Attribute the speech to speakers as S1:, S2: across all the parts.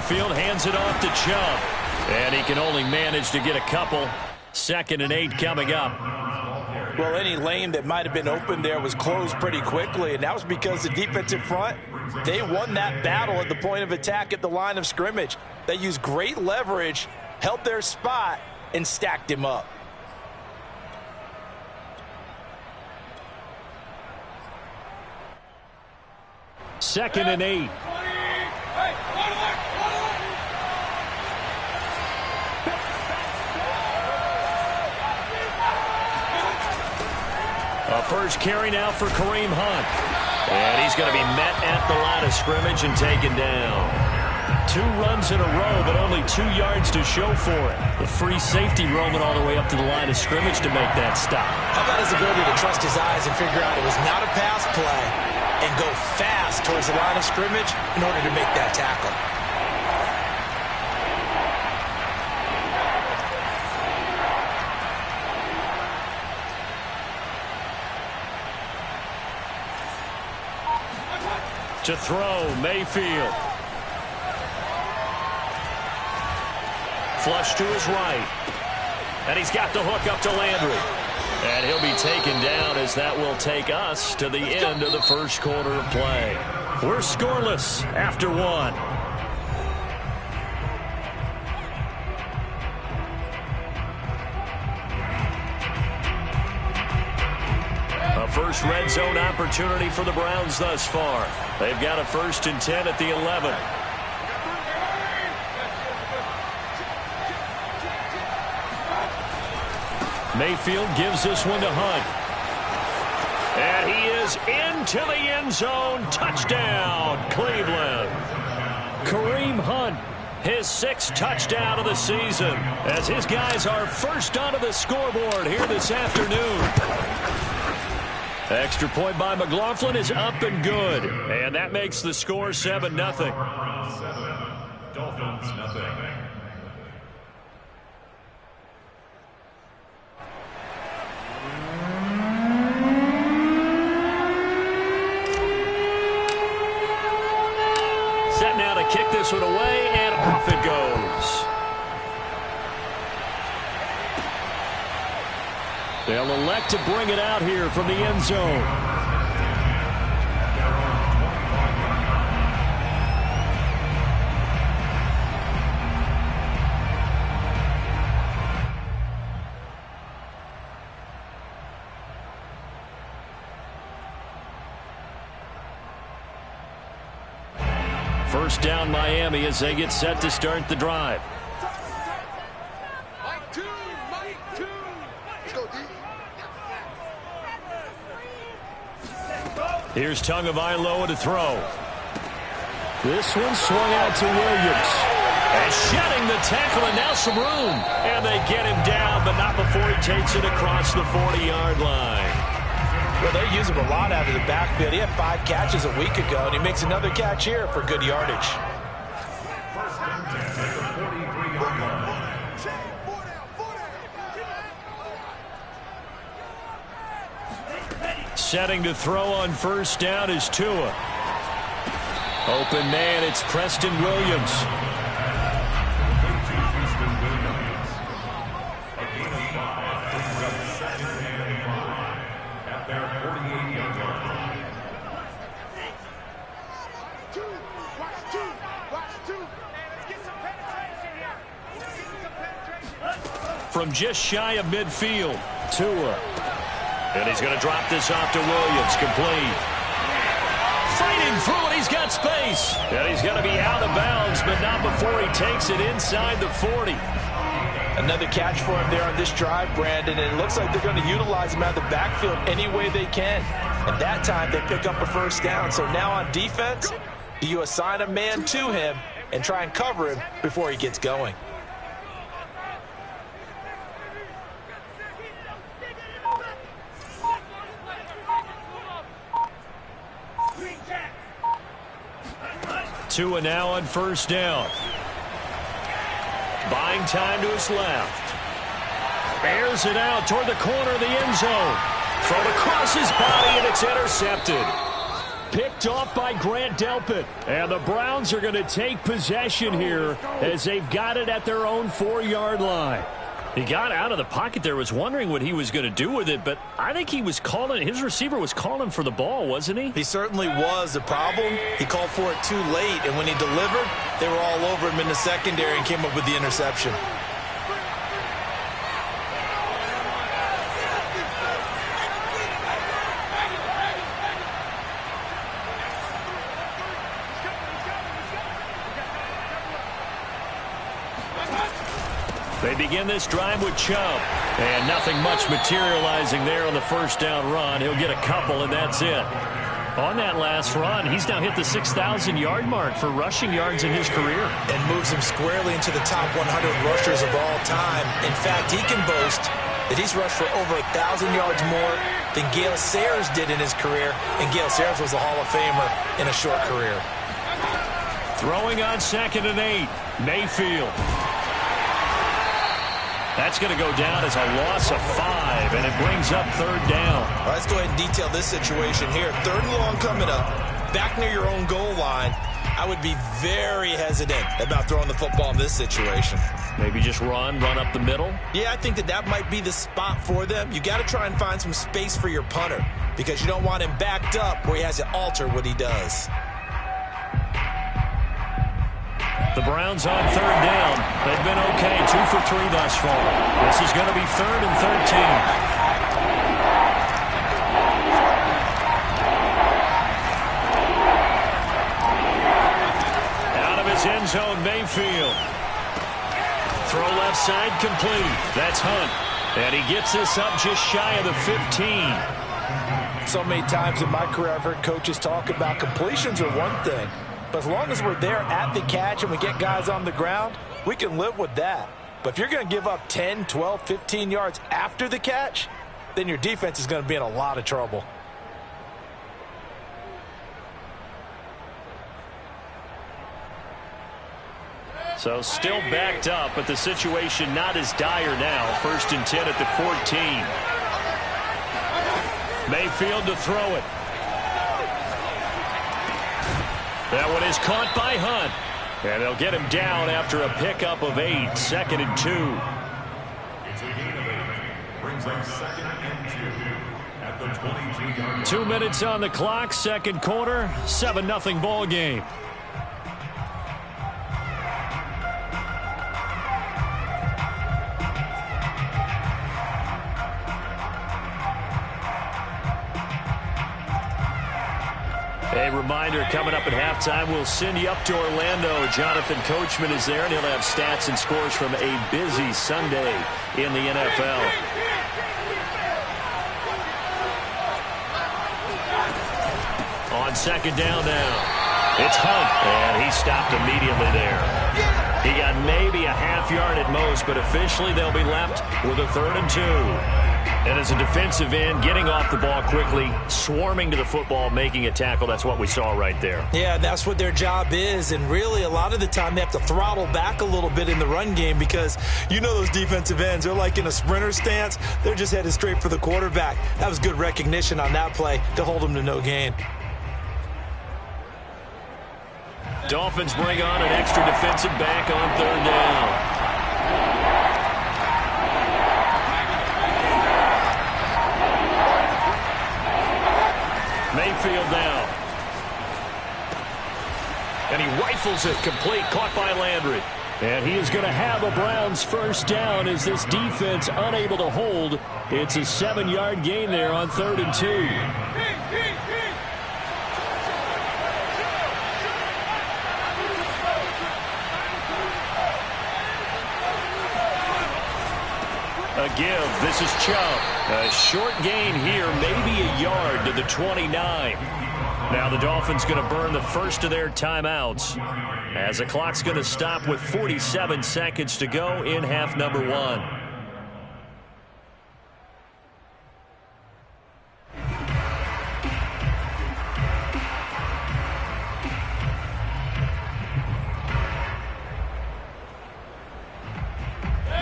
S1: backfield, hands it off to Chubb. And he can only manage to get a couple. 2nd and 8 coming up.
S2: Well, any lane that might have been open there was closed pretty quickly, and that was because the defensive front, they won that battle at the point of attack at the line of scrimmage. They used great leverage, held their spot, and stacked him up.
S1: Second and 8. A first carry now for Kareem Hunt. And he's going to be met at the line of scrimmage and taken down. 2 runs in a row, but only 2 yards to show for it. The free safety roaming all the way up to the line of scrimmage to make that stop.
S2: How about his ability to trust his eyes and figure out it was not a pass play and go fast towards the line of scrimmage in order to make that tackle.
S1: To throw, Mayfield. Flush to his right. And he's got the hook up to Landry. And he'll be taken down as that will take us to the end of the first quarter of play. We're scoreless after 1. A first red zone opportunity for the Browns thus far. They've got a 1st and 10 at the 11. Mayfield gives this one to Hunt. And he is into the end zone. Touchdown, Cleveland. Kareem Hunt, his 6th touchdown of the season, as his guys are first onto the scoreboard here this afternoon. Extra point by McLaughlin is up and good. And that makes the score 7-0.
S3: Dolphins, nothing.
S1: Set now to kick this one away, and off it goes. They'll elect to bring it out here from the end zone. First down, Miami, as they get set to start the drive. Here's Tagovailoa to throw. This one swung out to Williams. And shedding the tackle, and now some room. And they get him down, but not before he takes it across the 40-yard line.
S2: Well, they use him a lot out of the backfield. He had 5 catches a week ago, and he makes another catch here for good yardage.
S3: First and 10 at the 43-yard line.
S1: Setting to throw on first down is Tua. Open man, it's Preston Williams.
S3: At their 48-yard line.
S1: From just shy of midfield, Tua. And he's going to drop this off to Williams, complete. Fighting through it, he's got space. And he's going to be out of bounds, but not before he takes it inside the 40.
S2: Another catch for him there on this drive, Brandon, and it looks like they're going to utilize him out of the backfield any way they can. And that time they pick up a first down. So now on defense, do you assign a man to him and try and cover him before he gets going?
S1: Tua now on first down. Buying time to his left. Airs it out toward the corner of the end zone. Thrown across his body, and it's intercepted. Picked off by Grant Delpit. And the Browns are going to take possession here as they've got it at their own 4-yard line. He got out of the pocket there, was wondering what he was going to do with it, but I think he was calling, his receiver was calling for the ball, wasn't he?
S2: He certainly was. The problem, he called for it too late, and when he delivered, they were all over him in the secondary and came up with the interception.
S1: They begin this drive with Chubb. And nothing much materializing there on the first down run. He'll get a couple, and that's it. On that last run, he's now hit the 6,000-yard mark for rushing yards in his career.
S2: And moves him squarely into the top 100 rushers of all time. In fact, he can boast that he's rushed for over 1,000 yards more than Gale Sayers did in his career. And Gale Sayers was a Hall of Famer in a short career.
S1: Throwing on 2nd and 8, Mayfield. That's going to go down as a loss of 5, and it brings up 3rd down.
S2: All right, let's go ahead and detail this situation here. 3rd and long coming up, back near your own goal line. I would be very hesitant about throwing the football in this situation.
S1: Maybe just run up the middle?
S2: Yeah, I think that might be the spot for them. You got to try and find some space for your punter because you don't want him backed up where he has to alter what he does.
S1: The Browns on 3rd down. They've been okay, 2 for 3 thus far. This is going to be 3rd and 13. Out of his end zone, Mayfield. Throw left side complete. That's Hunt. And he gets this up just shy of the 15.
S2: So many times in my career I've heard coaches talk about completions are one thing. But as long as we're there at the catch and we get guys on the ground, we can live with that. But if you're going to give up 10, 12, 15 yards after the catch, then your defense is going to be in a lot of trouble.
S1: So still backed up, but the situation not as dire now. 1st and 10 at the 14. Mayfield to throw it. That one is caught by Hunt. And they'll get him down after a pickup of 8. 2nd and 2.
S3: It's a gain of 8. Brings up 2nd and 2 at the 23-yard line.
S1: 2 minutes on the clock, 2nd quarter, 7-0 ball game. A reminder, coming up at halftime, we'll send you up to Orlando. Jonathan Coachman is there, and he'll have stats and scores from a busy Sunday in the NFL. On 2nd down now, it's Hunt, and he stopped immediately there. He got maybe a half yard at most, but officially they'll be left with a 3rd and 2. And as a defensive end, getting off the ball quickly, swarming to the football, making a tackle. That's what we saw right there.
S2: Yeah, that's what their job is. And really, a lot of the time, they have to throttle back a little bit in the run game because you know those defensive ends, they're like in a sprinter stance. They're just headed straight for the quarterback. That was good recognition on that play to hold them to no gain.
S1: Dolphins bring on an extra defensive back on 3rd down. Mayfield now. And he rifles it complete, caught by Landry. And he is going to have a Browns 1st down as this defense unable to hold. It's a 7-yard gain there on 3rd and 2. A give. This is Chubb. A short gain here, maybe a yard to the 29. Now the Dolphins going to burn the first of their timeouts as the clock's going to stop with 47 seconds to go in half number 1.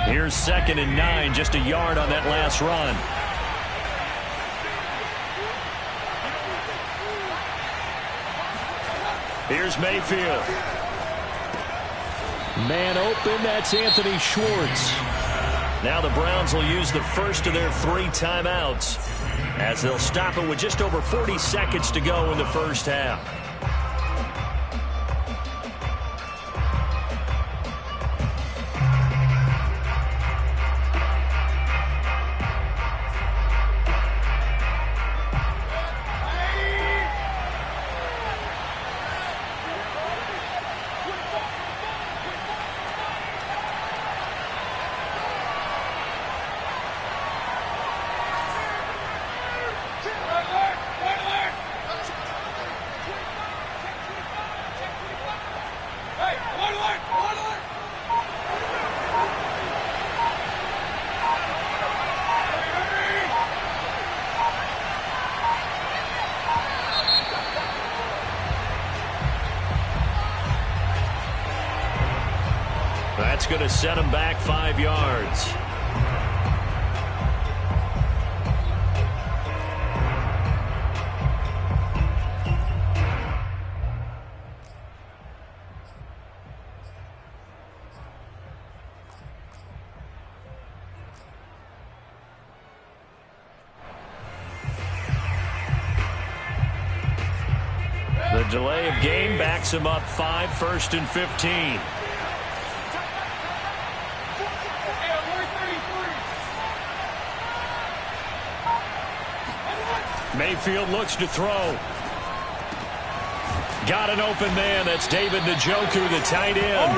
S1: Here's 2nd and 9, just a yard on that last run. Here's Mayfield. Man open, that's Anthony Schwartz. Now the Browns will use the first of their 3 timeouts as they'll stop it with just over 40 seconds to go in the first half. That's going to set him back 5 yards. The delay of game backs him up 5, 1st and 15. Mayfield looks to throw. Got an open man. That's David Njoku, the tight end.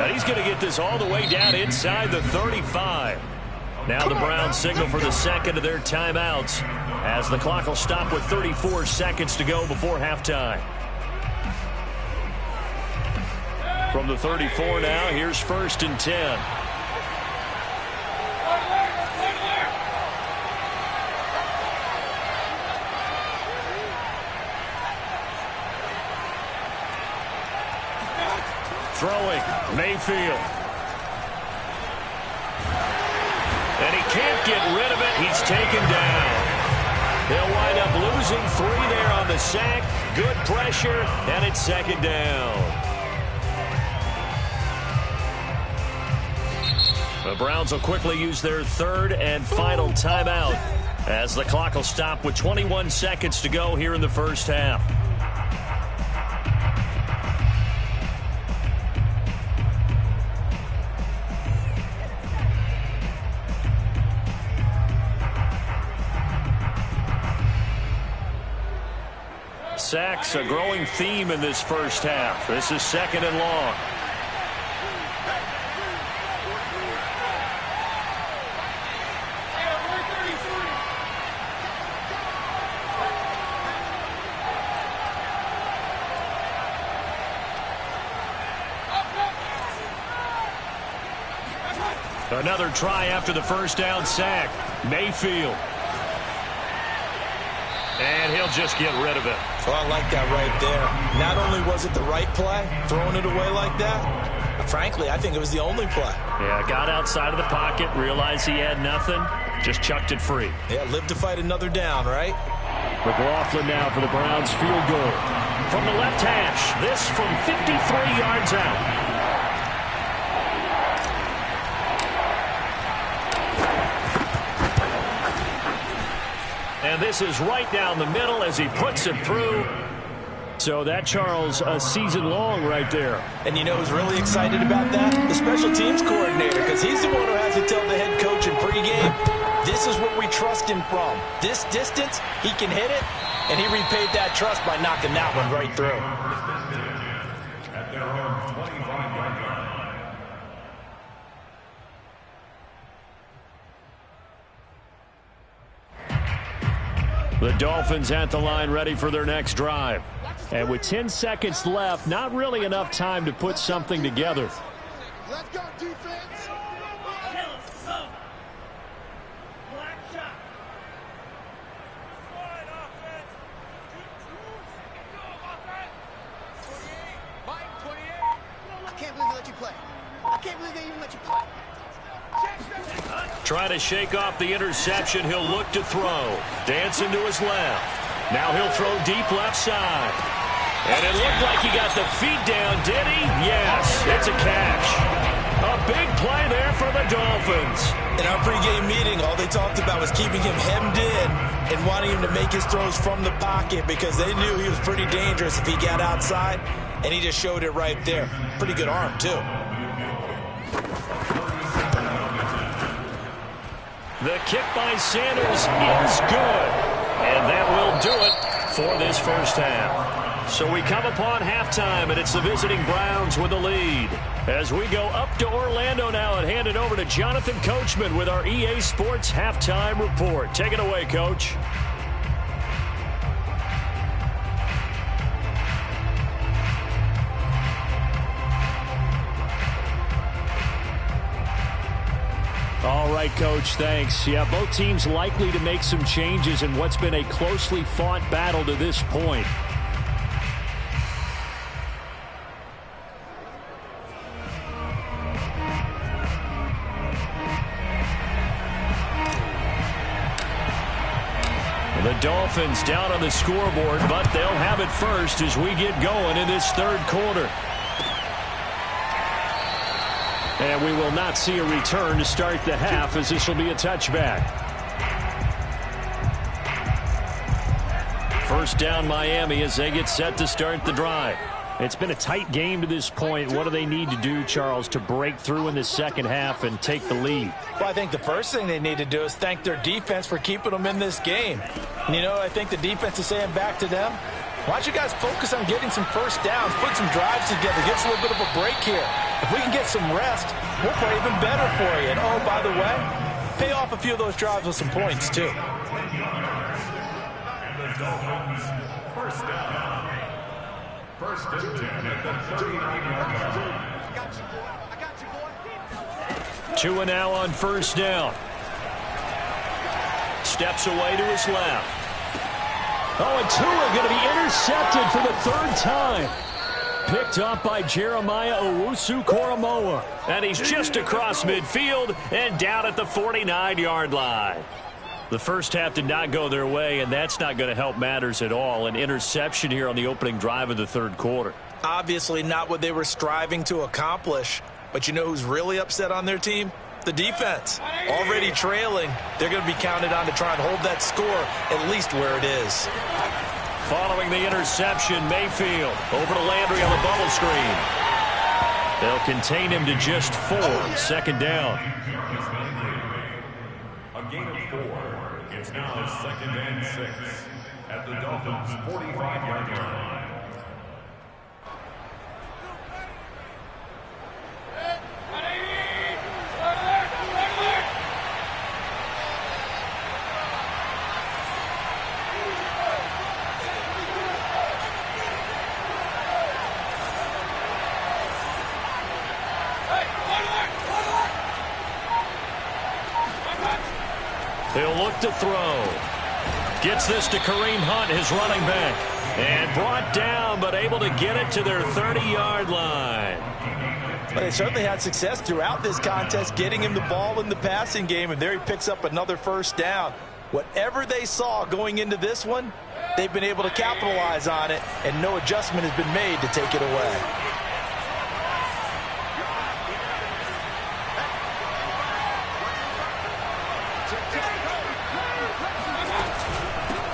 S1: And he's going to get this all the way down inside the 35. Now the Browns signal for the second of their timeouts as the clock will stop with 34 seconds to go before halftime. From the 34 now, here's 1st and 10. Throwing, Mayfield. And he can't get rid of it. He's taken down. They'll wind up losing 3 there on the sack. Good pressure, and it's 2nd down. The Browns will quickly use their 3rd and final timeout as the clock will stop with 21 seconds to go here in the first half. Sacks, a growing theme in this first half. This is 2nd and long. Another try after the first down sack. Mayfield. And he'll just get rid of it.
S2: Well, I like that right there. Not only was it the right play, throwing it away like that, but frankly, I think it was the only play.
S1: Yeah, got outside of the pocket, realized he had nothing, just chucked it free.
S2: Yeah, live to fight another down, right?
S1: McLaughlin now for the Browns field goal. From the left hash, this from 53 yards out. And this is right down the middle as he puts it through. So that, Charles, a season long right there.
S2: And you know who's really excited about that? The special teams coordinator, because he's the one who has to tell the head coach in pregame, this is what we trust him from. This distance, he can hit it, and he repaid that trust by knocking that one right through.
S3: At their own 25-yard line.
S1: The Dolphins at the line ready for their next drive. And with 10 seconds left, not really enough time to put something together.
S4: Let's go, defense. I can't believe they let you play. I can't believe they even let you play.
S1: Trying to shake off the interception. He'll look to throw. Dancing to his left. Now he'll throw deep left side. And it looked like he got the feet down, did he? Yes, it's a catch. A big play there for the Dolphins.
S2: In our pregame meeting, all they talked about was keeping him hemmed in and wanting him to make his throws from the pocket because they knew he was pretty dangerous if he got outside, and he just showed it right there. Pretty good arm, too.
S1: The kick by Sanders is good. And that will do it for this first half. So we come upon halftime, and it's the visiting Browns with the lead. As we go up to Orlando now and hand it over to Jonathan Coachman with our EA Sports Halftime Report. Take it away, Coach. All right, Coach, thanks. Yeah, both teams likely to make some changes in what's been a closely fought battle to this point. The Dolphins down on the scoreboard, but they'll have it first as we get going in this third quarter. And we will not see a return to start the half, as this will be a touchback. First down Miami as they get set to start the drive. It's been a tight game to this point. What do they need to do, Charles, to break through in the second half and take the lead?
S2: Well, I think the first thing they need to do is thank their defense for keeping them in this game. And, you know, I think the defense is saying back to them, why don't you guys focus on getting some first downs, put some drives together, get us a little bit of a break here. If we can get some rest, we'll play even better for you. And, oh, by the way, pay off a few of those drives with some points, too.
S3: First down. First and 10 at the 39-yard line.
S4: I got you, boy. I got you, boy.
S1: Tua now on first down. Steps away to his left. Oh, and Tua going to be intercepted for the third time. Picked up by Jeremiah Owusu-Koramoah. And he's just across midfield and down at the 49-yard line. The first half did not go their way, and that's not going to help matters at all. An interception here on the opening drive of the third quarter.
S2: Obviously not what they were striving to accomplish. But you know who's really upset on their team? The defense. Already trailing, they're going to be counted on to try and hold that score at least where it is.
S1: Following the interception, Mayfield over to Landry on the bubble screen. They'll contain him to just 4. Second down.
S3: A gain of 4. It's now second and 6 at the Dolphins' 45-yard line.
S1: He'll look to throw. Gets this to Kareem Hunt, his running back. And brought down, but able to get it to their 30-yard line.
S2: But they certainly had success throughout this contest, getting him the ball in the passing game, and there he picks up another first down. Whatever they saw going into this one, they've been able to capitalize on it, and no adjustment has been made to take it away.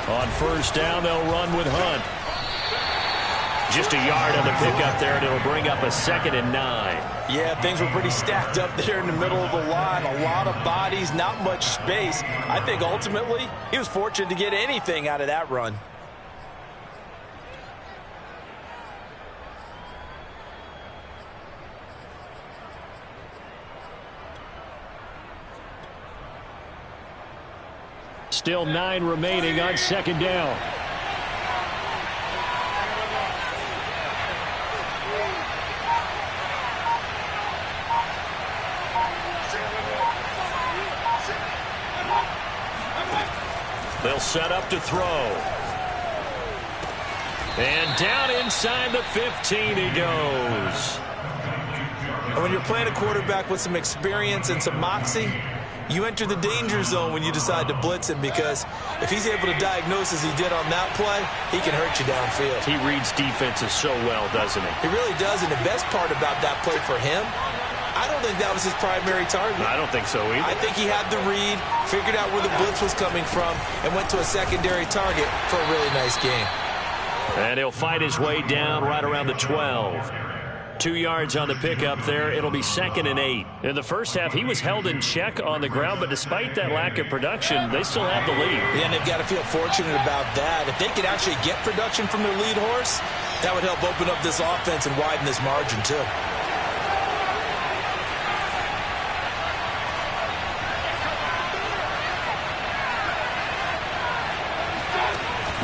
S1: On first down, they'll run with Hunt. Just a yard on the pickup there, and it'll bring up a 2nd and 9.
S2: Yeah, things were pretty stacked up there in the middle of the line. A lot of bodies, not much space. I think ultimately he was fortunate to get anything out of that run.
S1: Still 9 remaining on second down. They'll set up to throw. And down inside the 15 he goes.
S2: And when you're playing a quarterback with some experience and some moxie, You enter the danger zone when you decide to blitz him, because if he's able to diagnose as he did on that play, he can hurt you downfield.
S1: He reads defenses so well, doesn't he?
S2: He really does, and the best part about that play for him, I don't think that was his primary target.
S1: I don't think so either.
S2: I think he had the read, figured out where the blitz was coming from, and went to a secondary target for a really nice game.
S1: And he'll fight his way down right around the 12. 2 yards on the pickup there. It'll be 2nd and 8. In the first half, he was held in check on the ground, but despite that lack of production, they still have the lead.
S2: Yeah, and they've got to feel fortunate about that. If they could actually get production from their lead horse, that would help open up this offense and widen this margin too.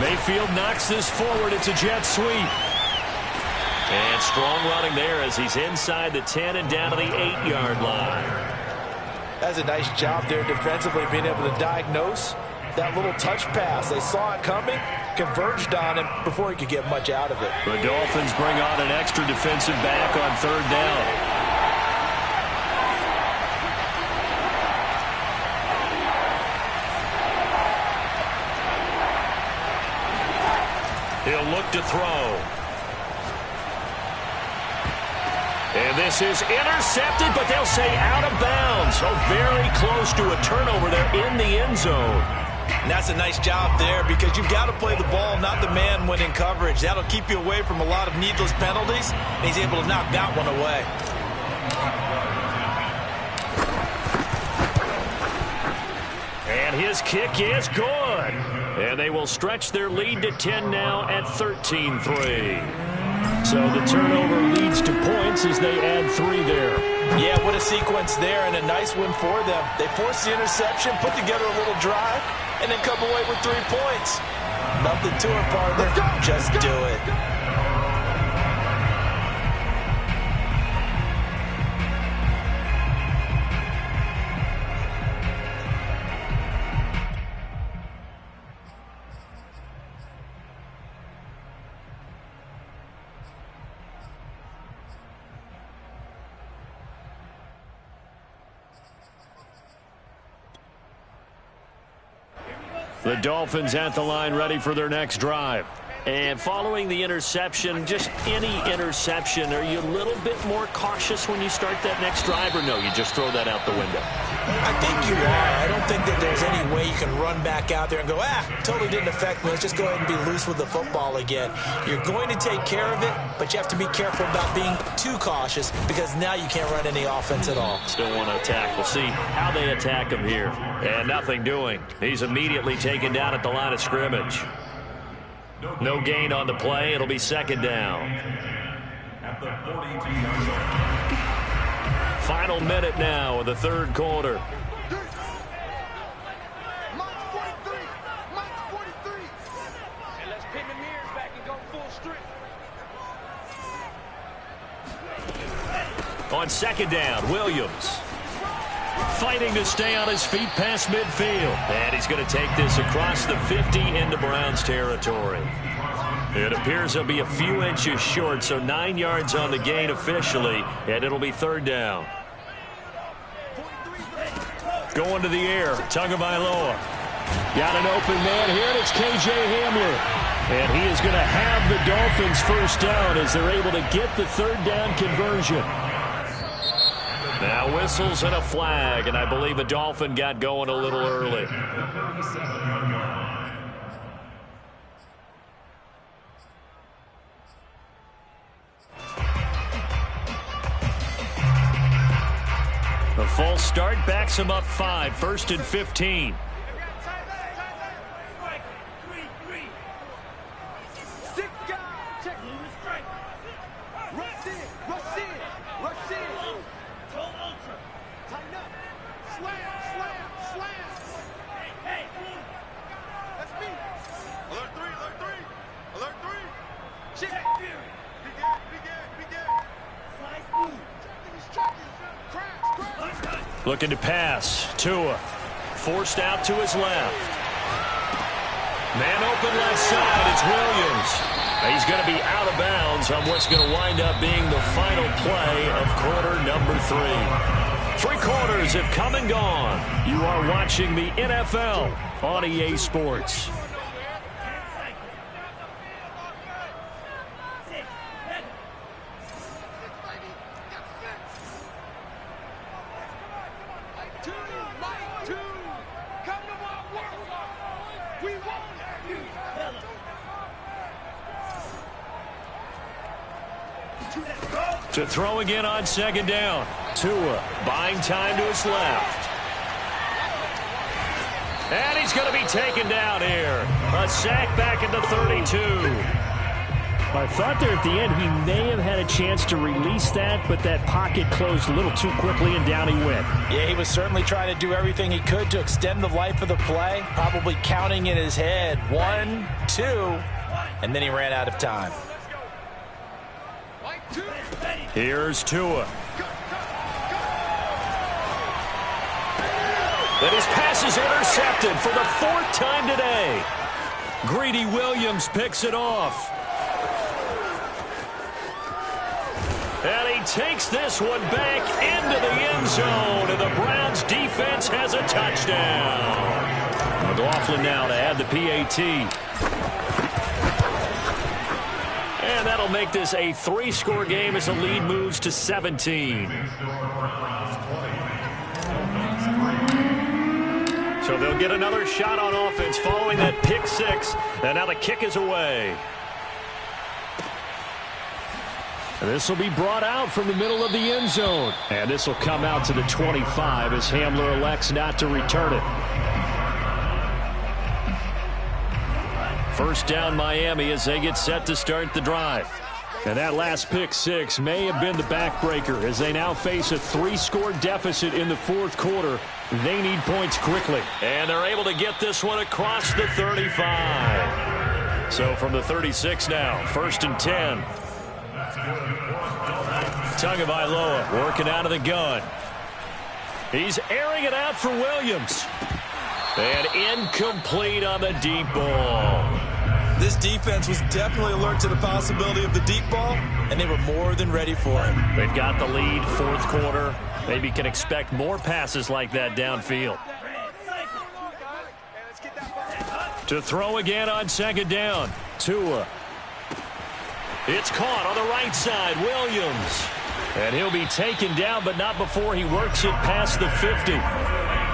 S1: Mayfield knocks this forward. It's a jet sweep. And strong running there as he's inside the 10 and down to the 8-yard line.
S2: That's a nice job there defensively, being able to diagnose that little touch pass. They saw it coming, converged on him before he could get much out of it.
S1: The Dolphins bring on an extra defensive back on 3rd down. He'll look to throw. And this is intercepted, but they'll say out of bounds. So very close to a turnover there in the end zone.
S2: And that's a nice job there, because you've got to play the ball, not the man when in coverage. That'll keep you away from a lot of needless penalties, and he's able to knock that one away.
S1: And his kick is good. And they will stretch their lead to 10 now at 13-3. So the turnover leads to points as they add 3 there.
S2: Yeah, what a sequence there, and a nice win for them. They forced the interception, put together a little drive, and then come away with 3 points. Nothing to it, partner. Just do it.
S1: The Dolphins at the line, ready for their next drive. And following the interception, just any interception, are you a little bit more cautious when you start that next drive, or no, you just throw that out the window?
S2: I think you are. I don't think that there's any way you can run back out there and go, totally didn't affect me. Let's just go ahead and be loose with the football again. You're going to take care of it, but you have to be careful about being too cautious, because now you can't run any offense at all.
S1: Still want to attack. We'll see how they attack him here. And nothing doing. He's immediately taken down at the line of scrimmage. No gain on the play. It'll be 2nd down.
S3: At the 42-yard line.
S1: Final minute now of the 3rd quarter.
S4: Mine's 43. Mine's 43.
S5: And let's pin the mirrors back and go full strip.
S1: On 2nd down, Williams. Fighting to stay on his feet past midfield. And he's going to take this across the 50 into Browns territory. It appears he'll be a few inches short, so 9 yards on the gain officially, and it'll be 3rd down. Going to the air, Tagovailoa. Got an open man here, and it's K.J. Hamler. And he is going to have the Dolphins 1st down as they're able to get the 3rd down conversion. Now whistles and a flag, and I believe a Dolphin got going a little early. The false start backs him up 5, 1st and 15. Looking to pass. Tua. Forced out to his left. Man open left side. It's Williams. He's going to be out of bounds on what's going to wind up being the final play of quarter number 3. Three quarters have come and gone. You are watching the NFL on EA Sports. To throw again on second down. Tua buying time to his left. And he's going to be taken down here. A sack back at the 32.
S6: I thought there at the end he may have had a chance to release that, but that pocket closed a little too quickly and down he went.
S2: Yeah, he was certainly trying to do everything he could to extend the life of the play, probably counting in his head 1, 2, and then he ran out of time.
S1: Here's Tua. And his pass is intercepted for the 4th time today. Greedy Williams picks it off. And he takes this one back into the end zone, and the Browns defense has a touchdown. McLaughlin now to add the PAT. And that'll make this a 3-score game as the lead moves to 17. So they'll get another shot on offense following that pick 6. And now the kick is away. And this will be brought out from the middle of the end zone. And this will come out to the 25 as Hamler elects not to return it. First down Miami as they get set to start the drive. And that last pick 6 may have been the backbreaker as they now face a 3-score deficit in the 4th quarter. They need points quickly. And they're able to get this one across the 35. So from the 36 now, 1st and 10. Tagovailoa working out of the gun. He's airing it out for Williams. And incomplete on the deep ball.
S2: This defense was definitely alert to the possibility of the deep ball, and they were more than ready for it.
S1: They've got the lead, 4th quarter. Maybe can expect more passes like that downfield. To throw again on second down. Tua. It's caught on the right side. Williams. And he'll be taken down, but not before he works it past the 50.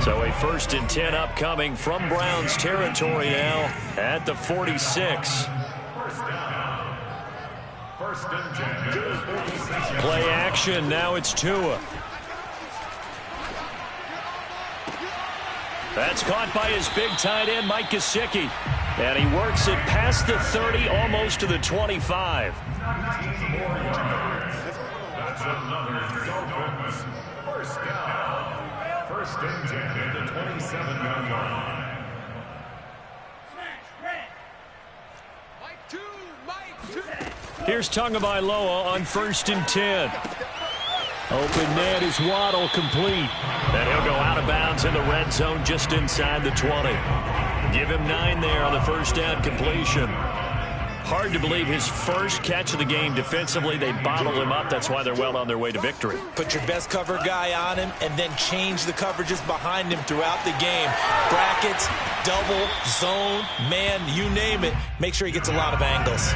S1: So a 1st and 10 upcoming from Browns territory now at the 46. Play action. Now it's Tua. That's caught by his big tight end, Mike Gesicki. And he works it past the 30, almost to the 25.
S3: That's another Dolphins first down. 1st and 10 at the 27-yard line.
S1: Here's Tagovailoa on 1st and 10. Open man is Waddle, complete. And he'll go out of bounds in the red zone just inside the 20. Give him 9 there on the 1st down completion. Hard to believe his first catch of the game defensively. They bottled him up. That's why they're well on their way to victory.
S2: Put your best cover guy on him and then change the coverages behind him throughout the game. Brackets, double, zone, man, you name it. Make sure he gets a lot of angles.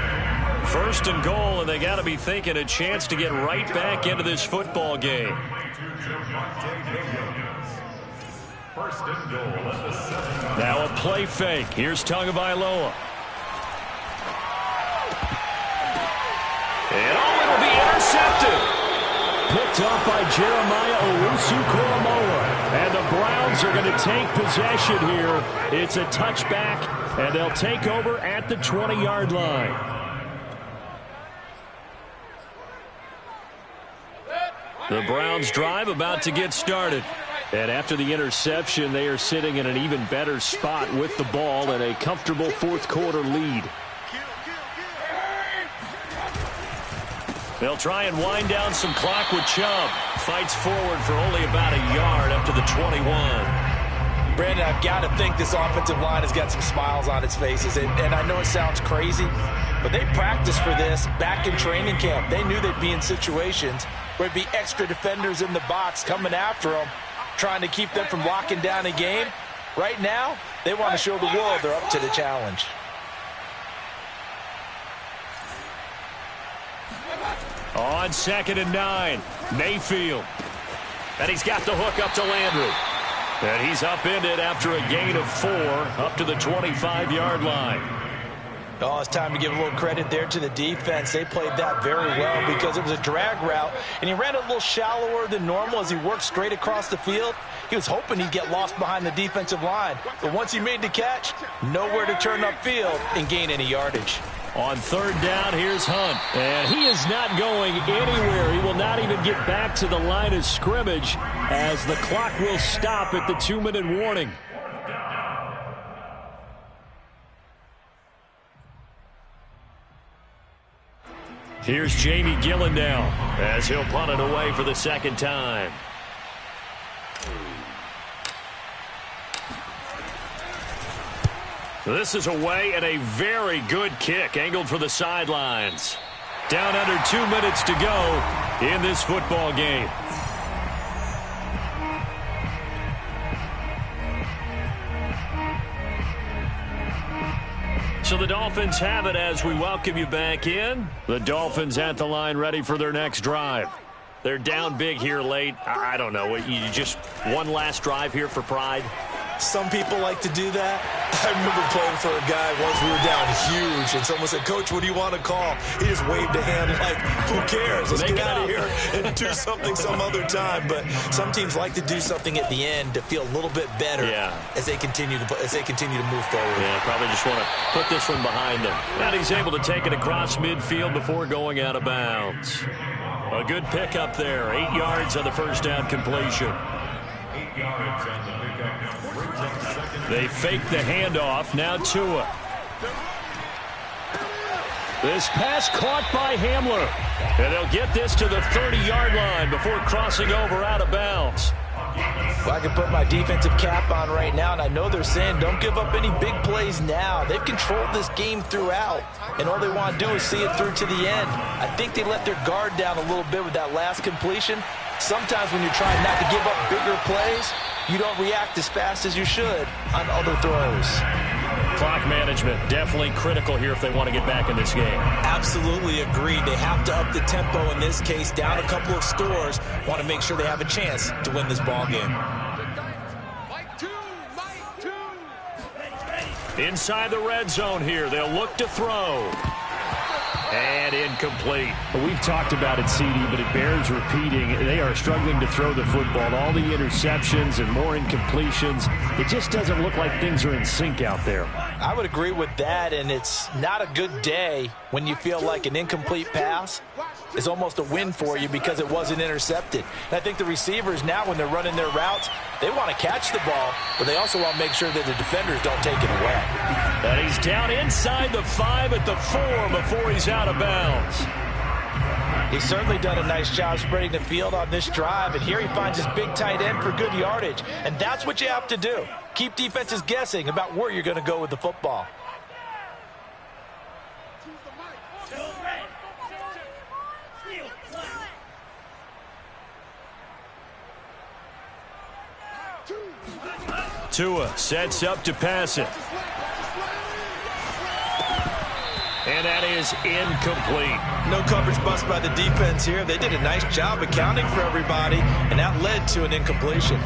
S1: 1st and goal, and they got to be thinking a chance to get right back into this football game.
S3: 1st and goal at the 7.
S1: Now a play fake. Here's Tagovailoa. And it'll be intercepted. Picked off by Jeremiah Owusu-Koramoah. And the Browns are going to take possession here. It's a touchback, and they'll take over at the 20-yard line. The Browns drive about to get started. And after the interception, they are sitting in an even better spot with the ball and a comfortable 4th quarter lead. They'll try and wind down some clock with Chubb. Fights forward for only about a yard up to the 21.
S2: Brandon, I've got to think this offensive line has got some smiles on its faces. And I know it sounds crazy, but they practiced for this back in training camp. They knew they'd be in situations there'd be extra defenders in the box coming after them, trying to keep them from locking down a game. Right now, they want to show the world they're up to the challenge.
S1: On 2nd and 9, Mayfield. And he's got the hook up to Landry. And he's upended after a gain of 4 up to the 25-yard line.
S2: Oh, it's time to give a little credit there to the defense. They played that very well because it was a drag route, and he ran a little shallower than normal as he worked straight across the field. He was hoping he'd get lost behind the defensive line, but once he made the catch, nowhere to turn upfield and gain any yardage.
S1: On 3rd down, here's Hunt. And he is not going anywhere. He will not even get back to the line of scrimmage as the clock will stop at the 2-minute warning. Here's Jamie Gillen now as he'll punt it away for the 2nd time. This is away and a very good kick angled for the sidelines. Down under 2 minutes to go in this football game. So the Dolphins have it as we welcome you back in. The Dolphins at the line ready for their next drive. They're down big here late. I don't know. You just one last drive here for pride?
S2: Some people like to do that. I remember playing for a guy once. We were down huge, and someone said, "Coach, what do you want to call?" He just waved a hand like, "Who cares? Let's get out of here and do something some other time." But some teams like to do something at the end to feel a little bit better as they continue to move forward.
S1: Yeah, probably just want to put this one behind them. And he's able to take it across midfield before going out of bounds. A good pickup there. 8 yards on the first down completion.
S3: 8 yards on the pickup.
S1: They fake the handoff. Now Tua. This pass caught by Hamler. And they'll get this to the 30-yard line before crossing over out of bounds.
S2: Well, I can put my defensive cap on right now, and I know they're saying don't give up any big plays now. They've controlled this game throughout, and all they want to do is see it through to the end. I think they let their guard down a little bit with that last completion. Sometimes when you're trying not to give up bigger plays, you don't react as fast as you should on other throws.
S1: Clock management definitely critical here if they want to get back in this game.
S2: Absolutely agreed. They have to up the tempo in this case, down a couple of scores. Want to make sure they have a chance to win this ball game.
S1: Inside the red zone here, they'll look to throw. And incomplete.
S6: Well, we've talked about it, CD, but it bears repeating. They are struggling to throw the football. All the interceptions and more incompletions. It just doesn't look like things are in sync out there.
S2: I would agree with that, and it's not a good day when you feel like an incomplete pass is almost a win for you because it wasn't intercepted. And I think the receivers now, when they're running their routes, they want to catch the ball, but they also want to make sure that the defenders don't take it away.
S1: And he's down inside the 5 at the 4 before he's out of bounds.
S2: He's certainly done a nice job spreading the field on this drive, and here he finds his big tight end for good yardage. And that's what you have to do. Keep defenses guessing about where you're going to go with the football.
S1: Tua sets up to pass it. And that is incomplete.
S2: No coverage bust by the defense here. They did a nice job accounting for everybody, and that led to an incompletion.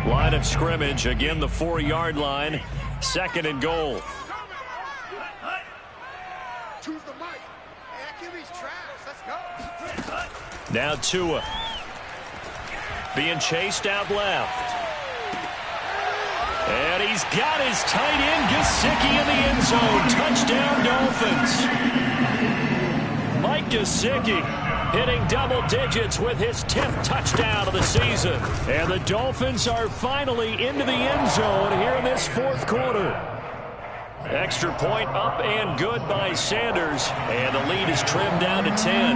S1: Line of scrimmage, again the 4-yard line. 2nd and goal. Now Tua. Being chased out left. And he's got his tight end, Gesicki, in the end zone. Touchdown, Dolphins. Mike Gesicki hitting double digits with his 10th touchdown of the season. And the Dolphins are finally into the end zone here in this 4th quarter. Extra point up and good by Sanders. And the lead is trimmed down to 10.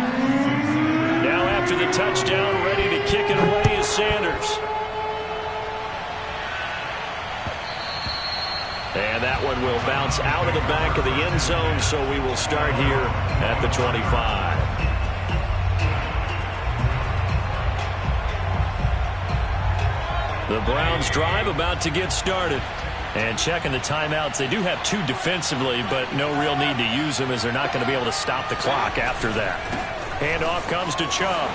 S1: Now after the touchdown, ready to kick it away is Sanders. And that one will bounce out of the back of the end zone, so we will start here at the 25. The Browns drive about to get started. And checking the timeouts, they do have 2 defensively, but no real need to use them as they're not going to be able to stop the clock after that. Handoff comes to Chubb.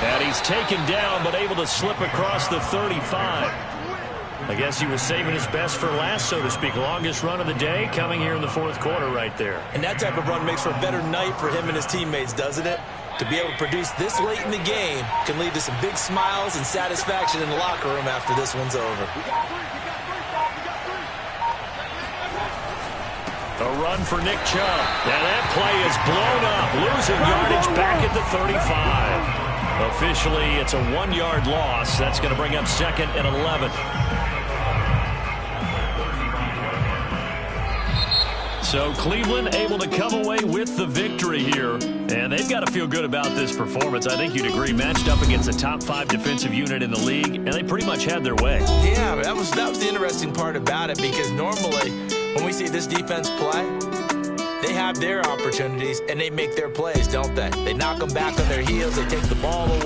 S1: And he's taken down, but able to slip across the 35. I guess he was saving his best for last, so to speak. Longest run of the day coming here in the 4th quarter right there.
S2: And that type of run makes for a better night for him and his teammates, doesn't it? To be able to produce this late in the game can lead to some big smiles and satisfaction in the locker room after this one's over.
S1: A run for Nick Chubb. Now that play is blown up. Losing yardage back at the 35. Officially, it's a 1-yard loss. That's going to bring up 2nd and 11. So Cleveland able to come away with the victory here. And they've got to feel good about this performance. I think you'd agree. Matched up against a top 5 defensive unit in the league, and they pretty much had their way.
S2: Yeah, that was the interesting part about it, because normally when we see this defense play, they have their opportunities and they make their plays, don't they? They knock them back on their heels. They take the ball away.